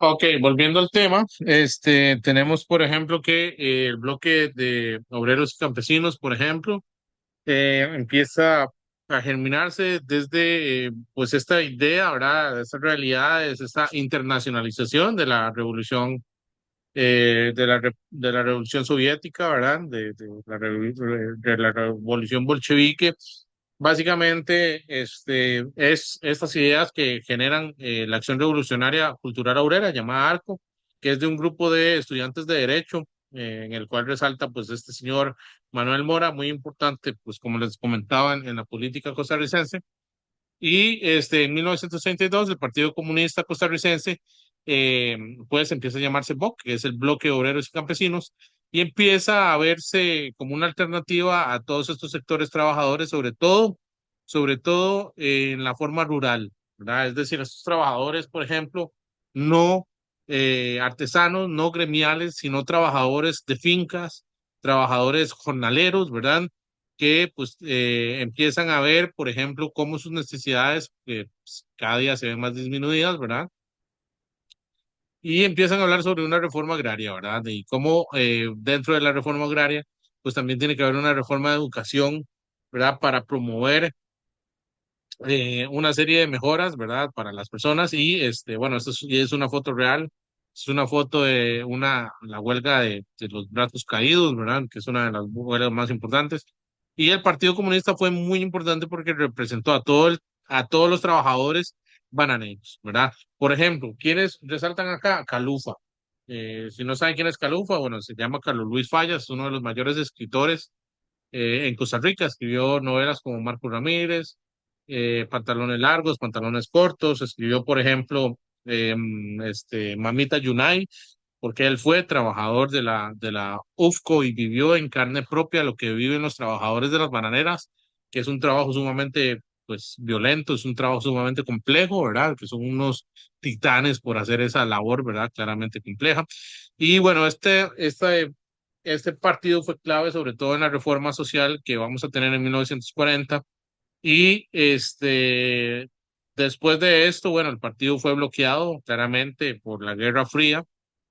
Ok, volviendo al tema, tenemos, por ejemplo, que el bloque de obreros y campesinos, por ejemplo, empieza a germinarse desde, pues, esta idea, ¿verdad? Esta realidad, es esta internacionalización de la revolución, de la revolución soviética, ¿verdad? De la revolución bolchevique. Básicamente, es estas ideas que generan la acción revolucionaria cultural obrera llamada ARCO, que es de un grupo de estudiantes de derecho, en el cual resalta, pues, este señor Manuel Mora, muy importante, pues, como les comentaba, en la política costarricense. Y en 1932 el Partido Comunista Costarricense, eh, pues empieza a llamarse BOC, que es el Bloque de Obreros y Campesinos, y empieza a verse como una alternativa a todos estos sectores trabajadores, sobre todo en la forma rural, ¿verdad? Es decir, estos trabajadores, por ejemplo, no artesanos, no gremiales, sino trabajadores de fincas, trabajadores jornaleros, ¿verdad? Que pues empiezan a ver, por ejemplo, cómo sus necesidades pues, cada día se ven más disminuidas, ¿verdad? Y empiezan a hablar sobre una reforma agraria, ¿verdad? Y cómo dentro de la reforma agraria, pues también tiene que haber una reforma de educación, ¿verdad? Para promover una serie de mejoras, ¿verdad? Para las personas. Y bueno, es una foto real, es una foto de la huelga de los brazos caídos, ¿verdad? Que es una de las huelgas más importantes. Y el Partido Comunista fue muy importante porque representó a todos los trabajadores bananeros, ¿verdad? Por ejemplo, ¿quiénes resaltan acá? Calufa. Si no saben quién es Calufa, bueno, se llama Carlos Luis Fallas, uno de los mayores escritores en Costa Rica. Escribió novelas como Marco Ramírez, Pantalones Largos, Pantalones Cortos. Escribió, por ejemplo, Mamita Yunay, porque él fue trabajador de la UFCO y vivió en carne propia lo que viven los trabajadores de las bananeras, que es un trabajo sumamente, pues, violento, es un trabajo sumamente complejo, ¿verdad? Que son unos titanes por hacer esa labor, ¿verdad? Claramente compleja. Y bueno, este partido fue clave sobre todo en la reforma social que vamos a tener en 1940. Y después de esto, bueno, el partido fue bloqueado claramente por la Guerra Fría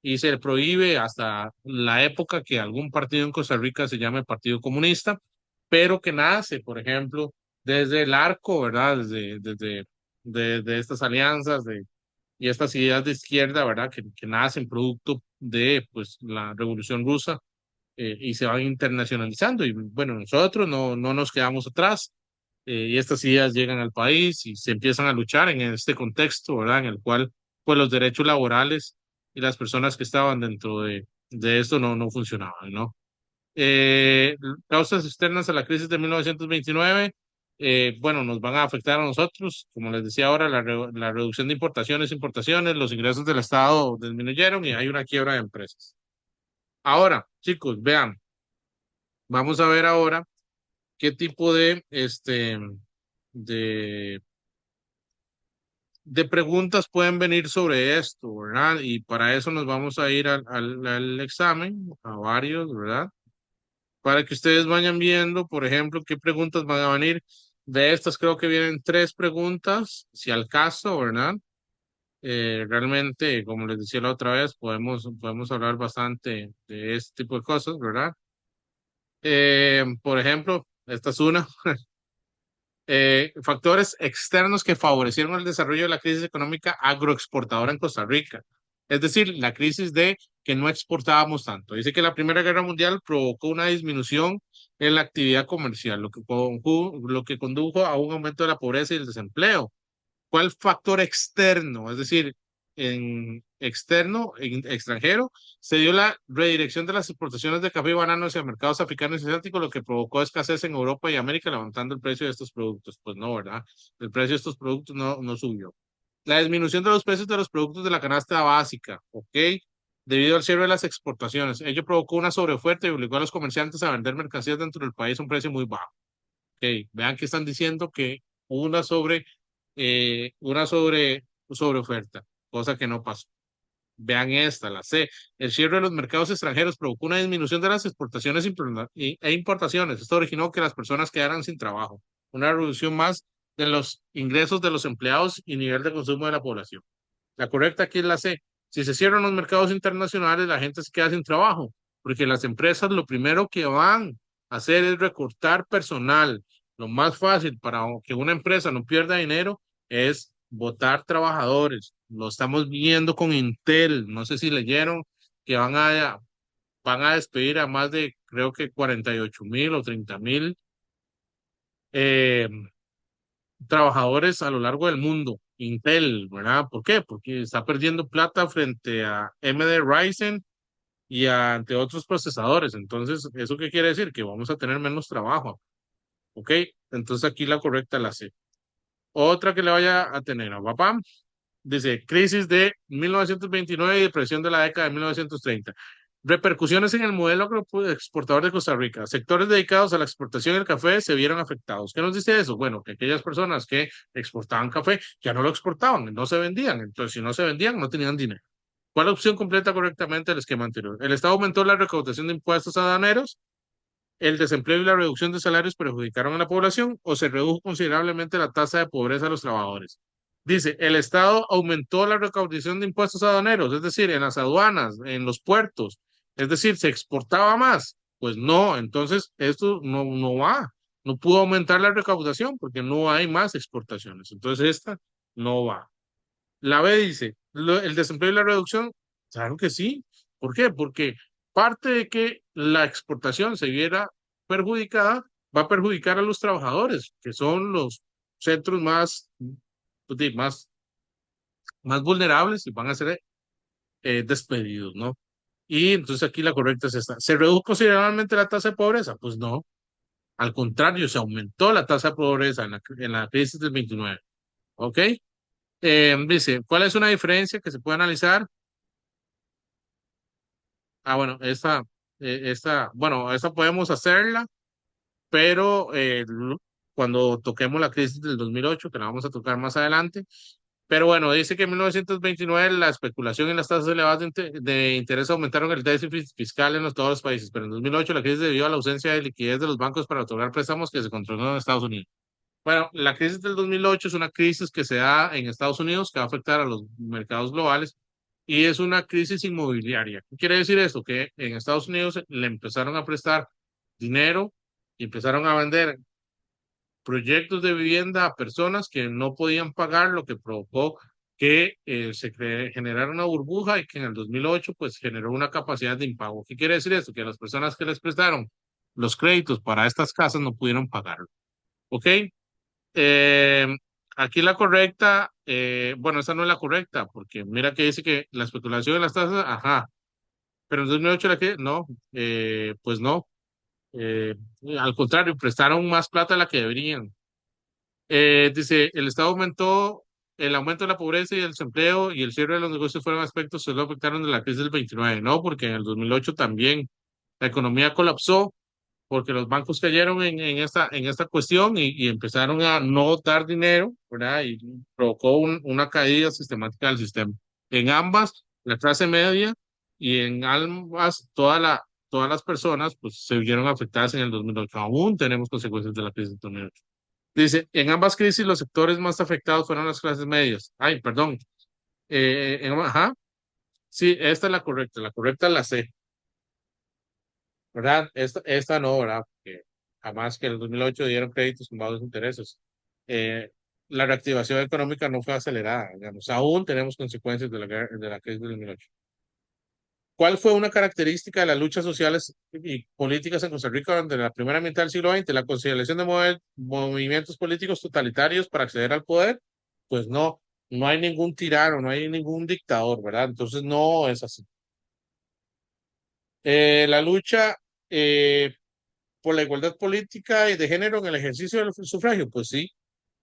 y se le prohíbe hasta la época que algún partido en Costa Rica se llame Partido Comunista, pero que nace, por ejemplo, desde el arco, ¿verdad? De estas alianzas y estas ideas de izquierda, ¿verdad? Que nacen producto de, pues, la Revolución Rusa, y se van internacionalizando. Y bueno, nosotros no nos quedamos atrás, y estas ideas llegan al país y se empiezan a luchar en este contexto, ¿verdad? En el cual, pues, los derechos laborales y las personas que estaban dentro de esto no funcionaban, ¿no? Eh, Causas externas a la crisis de 1929, bueno, nos van a afectar a nosotros. Como les decía ahora, la reducción de importaciones, los ingresos del Estado disminuyeron y hay una quiebra de empresas. Ahora, chicos, vean, vamos a ver ahora qué tipo de, de preguntas pueden venir sobre esto, ¿verdad? Y para eso nos vamos a ir al examen, a varios, ¿verdad? Para que ustedes vayan viendo, por ejemplo, qué preguntas van a venir. De estas creo que vienen tres preguntas, si al caso, ¿verdad? Realmente, como les decía la otra vez, podemos hablar bastante de este tipo de cosas, ¿verdad? Por ejemplo, esta es una. Factores externos que favorecieron el desarrollo de la crisis económica agroexportadora en Costa Rica. Es decir, la crisis de que no exportábamos tanto. Dice que la Primera Guerra Mundial provocó una disminución en la actividad comercial, lo que condujo a un aumento de la pobreza y el desempleo. ¿Cuál factor externo, es decir, extranjero, se dio la redirección de las exportaciones de café y banano hacia mercados africanos y asiáticos, lo que provocó escasez en Europa y América, levantando el precio de estos productos? Pues no, ¿verdad? El precio de estos productos no subió. La disminución de los precios de los productos de la canasta básica, ¿ok? Debido al cierre de las exportaciones. Ello provocó una sobreoferta y obligó a los comerciantes a vender mercancías dentro del país a un precio muy bajo. Ok, vean que están diciendo que hubo una sobre oferta, cosa que no pasó. Vean esta, la C. El cierre de los mercados extranjeros provocó una disminución de las exportaciones e importaciones. Esto originó que las personas quedaran sin trabajo, una reducción más de los ingresos de los empleados y nivel de consumo de la población. La correcta aquí es la C. Si se cierran los mercados internacionales, la gente se queda sin trabajo, porque las empresas lo primero que van a hacer es recortar personal. Lo más fácil para que una empresa no pierda dinero es botar trabajadores. Lo estamos viendo con Intel. No sé si leyeron que van a despedir a más de, creo que 48.000 o 30.000 eh, trabajadores a lo largo del mundo. Intel, ¿verdad? ¿Por qué? Porque está perdiendo plata frente a AMD Ryzen y ante otros procesadores. Entonces, ¿eso qué quiere decir? Que vamos a tener menos trabajo. ¿Ok? Entonces aquí la correcta la C. Otra que le vaya a tener a papá. Dice, crisis de 1929 y depresión de la década de 1930. Repercusiones en el modelo exportador de Costa Rica. Sectores dedicados a la exportación del café se vieron afectados. ¿Qué nos dice eso? Bueno, que aquellas personas que exportaban café ya no lo exportaban, no se vendían. Entonces, si no se vendían, no tenían dinero. ¿Cuál opción completa correctamente el esquema anterior? El Estado aumentó la recaudación de impuestos aduaneros, el desempleo y la reducción de salarios perjudicaron a la población o se redujo considerablemente la tasa de pobreza de los trabajadores. Dice, el Estado aumentó la recaudación de impuestos aduaneros, es decir, en las aduanas, en los puertos, es decir, se exportaba más. Pues no, entonces esto no va, no pudo aumentar la recaudación porque no hay más exportaciones. Entonces esta no va. La B dice, el desempleo y la reducción, claro que sí. ¿Por qué? Porque parte de que la exportación se viera perjudicada, va a perjudicar a los trabajadores, que son los centros más, pues, más vulnerables y van a ser despedidos, ¿no? Y entonces aquí la correcta es esta. ¿Se redujo considerablemente la tasa de pobreza? Pues no, al contrario, se aumentó la tasa de pobreza en la crisis del 29. ¿Ok? Dice, ¿cuál es una diferencia que se puede analizar? Ah, bueno, bueno, esta podemos hacerla, pero cuando toquemos la crisis del 2008, que la vamos a tocar más adelante. Pero bueno, dice que en 1929 la especulación y las tasas elevadas de interés aumentaron el déficit fiscal en todos los países, pero en 2008 la crisis debió a la ausencia de liquidez de los bancos para otorgar préstamos que se controlaron en Estados Unidos. Bueno, la crisis del 2008 es una crisis que se da en Estados Unidos que va a afectar a los mercados globales y es una crisis inmobiliaria. ¿Qué quiere decir esto? Que en Estados Unidos le empezaron a prestar dinero y empezaron a vender proyectos de vivienda a personas que no podían pagar, lo que provocó que generara una burbuja y que en el 2008 pues generó una capacidad de impago. ¿Qué quiere decir esto? Que las personas que les prestaron los créditos para estas casas no pudieron pagarlo. ¿Ok? Eh, aquí la correcta, bueno, esa no es la correcta, porque mira que dice que la especulación de las tasas, ajá, pero en 2008 la que, no, pues no, eh, al contrario, prestaron más plata de la que deberían. Dice, el Estado aumentó, el aumento de la pobreza y el desempleo y el cierre de los negocios fueron aspectos que solo afectaron de la crisis del 29, no, porque en el 2008 también la economía colapsó porque los bancos cayeron en esta cuestión y empezaron a no dar dinero, ¿verdad? Y provocó una caída sistemática del sistema. En ambas, la clase media y en ambas, todas las personas pues, se vieron afectadas en el 2008. Aún tenemos consecuencias de la crisis del 2008. Dice, en ambas crisis los sectores más afectados fueron las clases medias. Ay, perdón. Ajá, sí, esta es la correcta es la C. ¿Verdad? Esta no, ¿verdad? Porque jamás que en el 2008 dieron créditos con bajos intereses. Eh, la reactivación económica no fue acelerada, digamos. Aún tenemos consecuencias de la crisis del 2008. ¿Cuál fue una característica de las luchas sociales y políticas en Costa Rica durante la primera mitad del siglo XX? La conciliación de movimientos políticos totalitarios para acceder al poder. Pues no, no hay ningún tirano, no hay ningún dictador, ¿verdad? Entonces no es así. La lucha eh, por la igualdad política y de género en el ejercicio del sufragio, pues sí,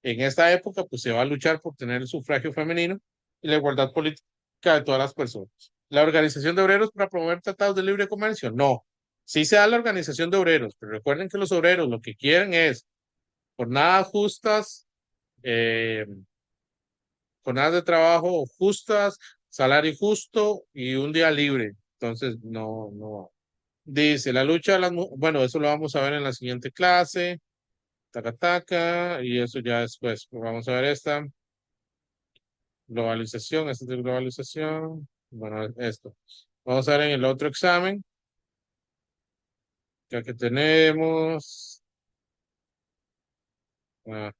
en esta época pues se va a luchar por tener el sufragio femenino y la igualdad política de todas las personas. La organización de obreros para promover tratados de libre comercio, no. Sí se da la organización de obreros, pero recuerden que los obreros lo que quieren es jornadas justas, eh, jornadas de trabajo justas, salario justo y un día libre. Entonces, no. Dice, la lucha de las bueno, eso lo vamos a ver en la siguiente clase. Taca, taca, y eso ya después. Vamos a ver esta. Globalización, esta es de globalización. Bueno, esto. Vamos a ver en el otro examen, ya que tenemos. Ajá,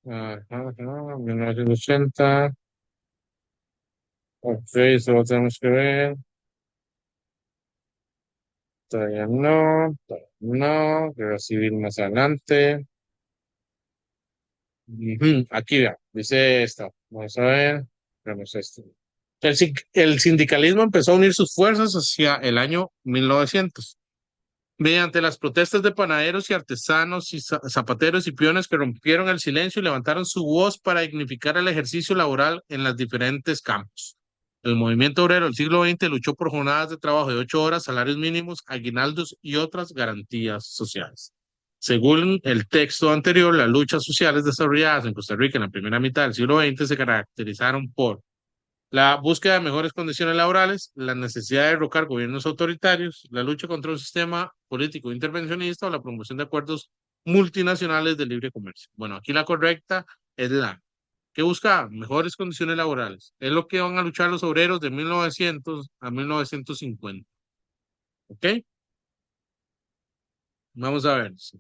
ajá, ajá, 1980. Ok, solo tenemos que ver. Todavía no. Guerra civil más adelante. Ujú, aquí vea, dice esto. Vamos a ver. Vemos esto. El sindicalismo empezó a unir sus fuerzas hacia el año 1900 mediante las protestas de panaderos y artesanos y zapateros y peones que rompieron el silencio y levantaron su voz para dignificar el ejercicio laboral en los diferentes campos. El movimiento obrero del siglo XX luchó por jornadas de trabajo de 8 horas, salarios mínimos, aguinaldos y otras garantías sociales. Según el texto anterior, las luchas sociales desarrolladas en Costa Rica en la primera mitad del siglo XX se caracterizaron por la búsqueda de mejores condiciones laborales, la necesidad de derrocar gobiernos autoritarios, la lucha contra un sistema político intervencionista o la promoción de acuerdos multinacionales de libre comercio. Bueno, aquí la correcta es la que busca mejores condiciones laborales. Es lo que van a luchar los obreros de 1900 a 1950. ¿Ok? Vamos a ver. Sí.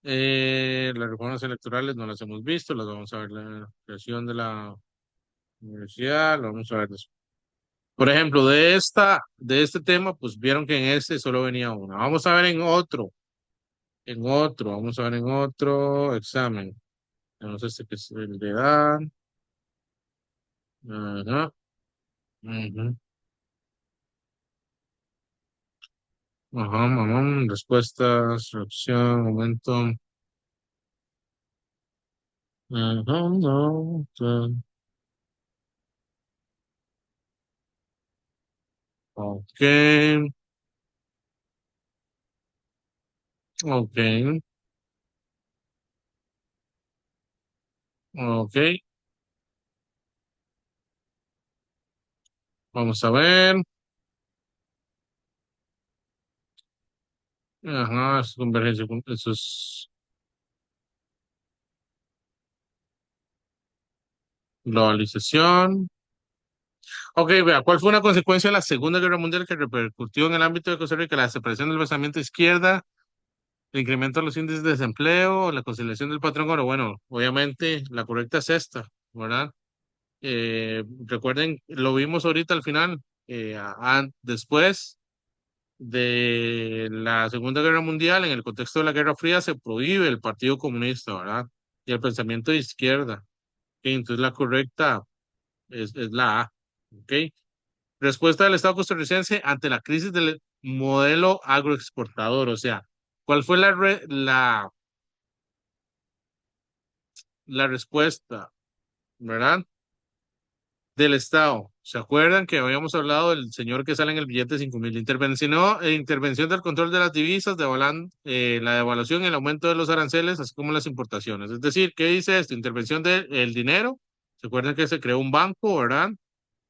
Las reformas electorales no las hemos visto, las vamos a ver. La creación de la universidad, lo vamos a ver después. Por ejemplo, de este tema, pues vieron que en este solo venía una. Vamos a ver vamos a ver en otro examen. Tenemos este que es el de edad. Ajá, ujú, ajá, mamón, respuestas, reacción, momento. Ajá, no, ok, ok, ok. Vamos a ver. Ajá, es convergencia, eso es globalización. Ok, vea, ¿cuál fue una consecuencia de la Segunda Guerra Mundial que repercutió en el ámbito de Costa Rica? La separación del pensamiento izquierda, el incremento de los índices de desempleo, la conciliación del patrón oro. Bueno, obviamente la correcta es esta, ¿verdad? Recuerden, lo vimos ahorita al final, después de la Segunda Guerra Mundial, en el contexto de la Guerra Fría, se prohíbe el Partido Comunista, ¿verdad? Y el pensamiento de izquierda. Ok, entonces la correcta es la A, ¿ok? Respuesta del Estado costarricense ante la crisis del modelo agroexportador. O sea, ¿cuál fue la respuesta, verdad? Del Estado. ¿Se acuerdan que habíamos hablado del señor que sale en el billete de 5.000? Intervención del control de las divisas, la devaluación y el aumento de los aranceles, así como las importaciones. Es decir, ¿qué dice esto? Intervención del dinero. ¿Se acuerdan que se creó un banco, verdad?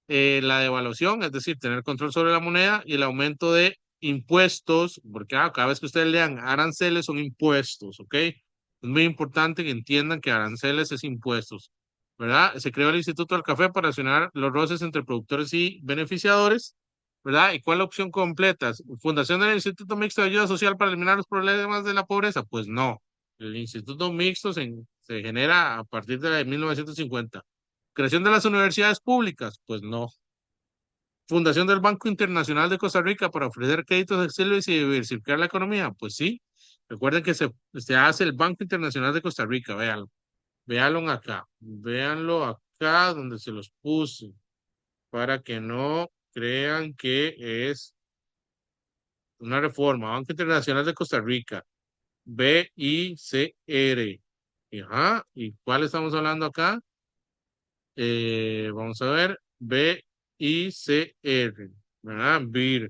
La devaluación, es decir, tener control sobre la moneda y el aumento de impuestos, porque cada vez que ustedes lean aranceles son impuestos, ¿ok? Es muy importante que entiendan que aranceles es impuestos, ¿verdad? Se creó el Instituto del Café para accionar los roces entre productores y beneficiadores, ¿verdad? ¿Y cuál es la opción completa? ¿Fundación del Instituto Mixto de Ayuda Social para eliminar los problemas de la pobreza? Pues no. El Instituto Mixto se genera a partir de 1950. ¿Creación de las universidades públicas? Pues no. ¿Fundación del Banco Internacional de Costa Rica para ofrecer créditos accesibles y diversificar la economía? Pues sí. Recuerden que se hace el Banco Internacional de Costa Rica, véanlo. Véanlo acá. Véanlo acá donde se los puse para que no crean que es una reforma. Banco Internacional de Costa Rica, BICR. Ajá. ¿Y cuál estamos hablando acá? Vamos a ver, BICR, ¿verdad? BIR.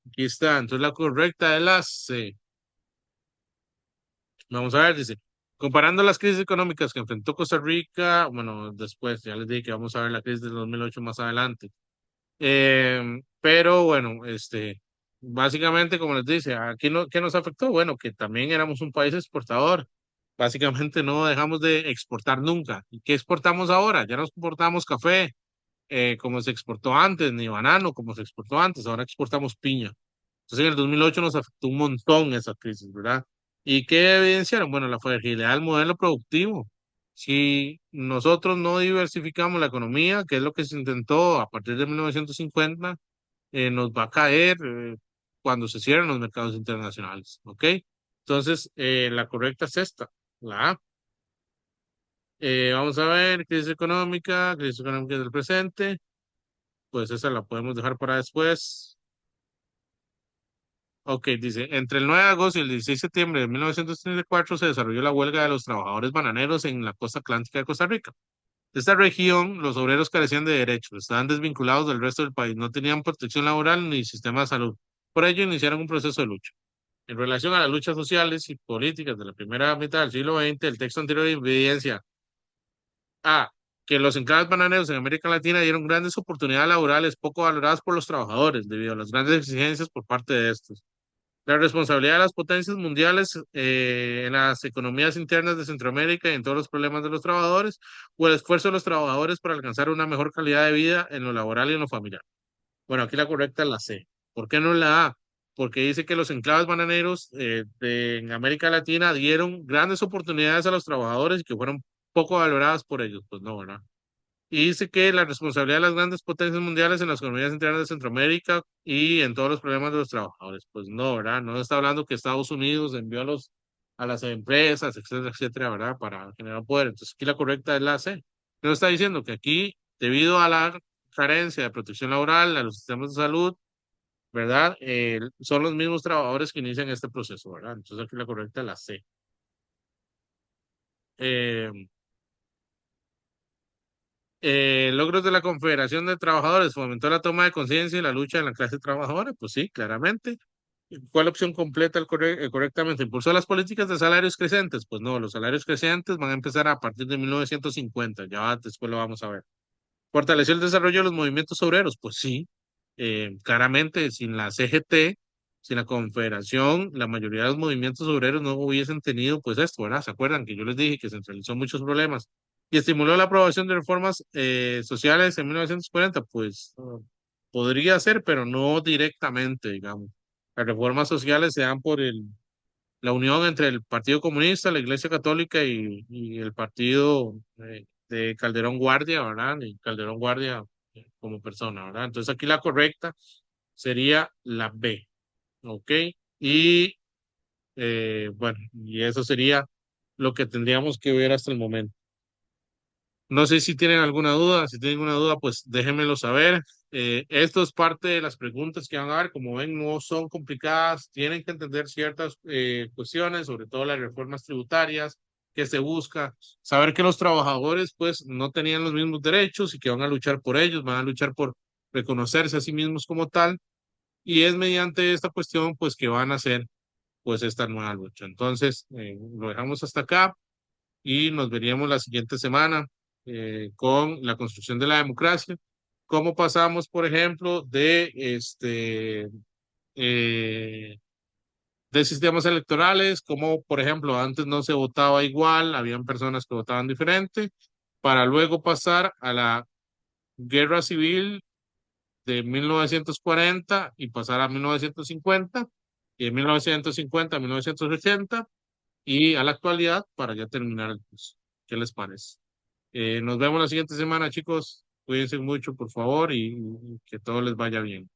Aquí está. Entonces la correcta es la C. Vamos a ver, dice, comparando las crisis económicas que enfrentó Costa Rica, bueno, después, ya les dije que vamos a ver la crisis del 2008 más adelante. Pero bueno, básicamente, como les dice, aquí no, ¿qué nos afectó? Bueno, que también éramos un país exportador. Básicamente no dejamos de exportar nunca. ¿Y qué exportamos ahora? Ya no exportamos café como se exportó antes, ni banano como se exportó antes, ahora exportamos piña. Entonces en el 2008 nos afectó un montón esa crisis, ¿verdad? ¿Y qué evidenciaron? Bueno, la fragilidad del modelo productivo. Si nosotros no diversificamos la economía, que es lo que se intentó a partir de 1950, nos va a caer cuando se cierren los mercados internacionales, ¿ok? Entonces, la correcta es esta, la A. Vamos a ver, crisis económica del presente, pues esa la podemos dejar para después. Ok, dice, entre el 9 de agosto y el 16 de septiembre de 1934 se desarrolló la huelga de los trabajadores bananeros en la costa atlántica de Costa Rica. De esta región, los obreros carecían de derechos, estaban desvinculados del resto del país, no tenían protección laboral ni sistema de salud. Por ello, iniciaron un proceso de lucha. En relación a las luchas sociales y políticas de la primera mitad del siglo XX, el texto anterior evidencia A, que los enclaves bananeros en América Latina dieron grandes oportunidades laborales poco valoradas por los trabajadores debido a las grandes exigencias por parte de estos. La responsabilidad de las potencias mundiales en las economías internas de Centroamérica y en todos los problemas de los trabajadores, o el esfuerzo de los trabajadores para alcanzar una mejor calidad de vida en lo laboral y en lo familiar. Bueno, aquí la correcta es la C. ¿Por qué no la A? Porque dice que los enclaves bananeros en América Latina dieron grandes oportunidades a los trabajadores y que fueron poco valoradas por ellos. Pues no, ¿verdad? Y dice que la responsabilidad de las grandes potencias mundiales en las economías internas de Centroamérica y en todos los problemas de los trabajadores. Pues no, ¿verdad? No está hablando que Estados Unidos envió a las empresas, etcétera, etcétera, ¿verdad? Para generar poder. Entonces aquí la correcta es la C. No está diciendo que aquí, debido a la carencia de protección laboral, a los sistemas de salud, ¿verdad? Son los mismos trabajadores que inician este proceso, ¿verdad? Entonces aquí la correcta es la C. Eh, logros de la Confederación de Trabajadores fomentó la toma de conciencia y la lucha de la clase trabajadora, pues sí, claramente. ¿Cuál opción completa correctamente? ¿Impulsó las políticas de salarios crecientes? Pues no, los salarios crecientes van a empezar a partir de 1950, ya después lo vamos a ver. ¿Fortaleció el desarrollo de los movimientos obreros? Pues sí, claramente sin la CGT, sin la Confederación, la mayoría de los movimientos obreros no hubiesen tenido pues esto, ¿verdad? ¿Se acuerdan que yo les dije que centralizó muchos problemas y estimuló la aprobación de reformas sociales en 1940? Pues podría ser, pero no directamente, digamos. Las reformas sociales se dan por la unión entre el Partido Comunista, la Iglesia Católica y el partido de Calderón Guardia, ¿verdad? Y Calderón Guardia como persona, ¿verdad? Entonces aquí la correcta sería la B, ¿ok? Y bueno, y eso sería lo que tendríamos que ver hasta el momento. No sé si tienen alguna duda, si tienen alguna duda, pues déjenmelo saber. Esto es parte de las preguntas que van a dar, como ven, no son complicadas, tienen que entender ciertas cuestiones, sobre todo las reformas tributarias que se busca, saber que los trabajadores pues no tenían los mismos derechos y que van a luchar por ellos, van a luchar por reconocerse a sí mismos como tal, y es mediante esta cuestión pues que van a hacer pues esta nueva lucha. Entonces, lo dejamos hasta acá y nos veríamos la siguiente semana con la construcción de la democracia. ¿Cómo pasamos, por ejemplo, eh, de sistemas electorales? Como, por ejemplo, antes no se votaba igual, habían personas que votaban diferente, para luego pasar a la guerra civil de 1940 y pasar a 1950, y de 1950 a 1980, y a la actualidad para ya terminar el curso. ¿Qué les parece? Nos vemos la siguiente semana, chicos. Cuídense mucho, por favor, y que todo les vaya bien.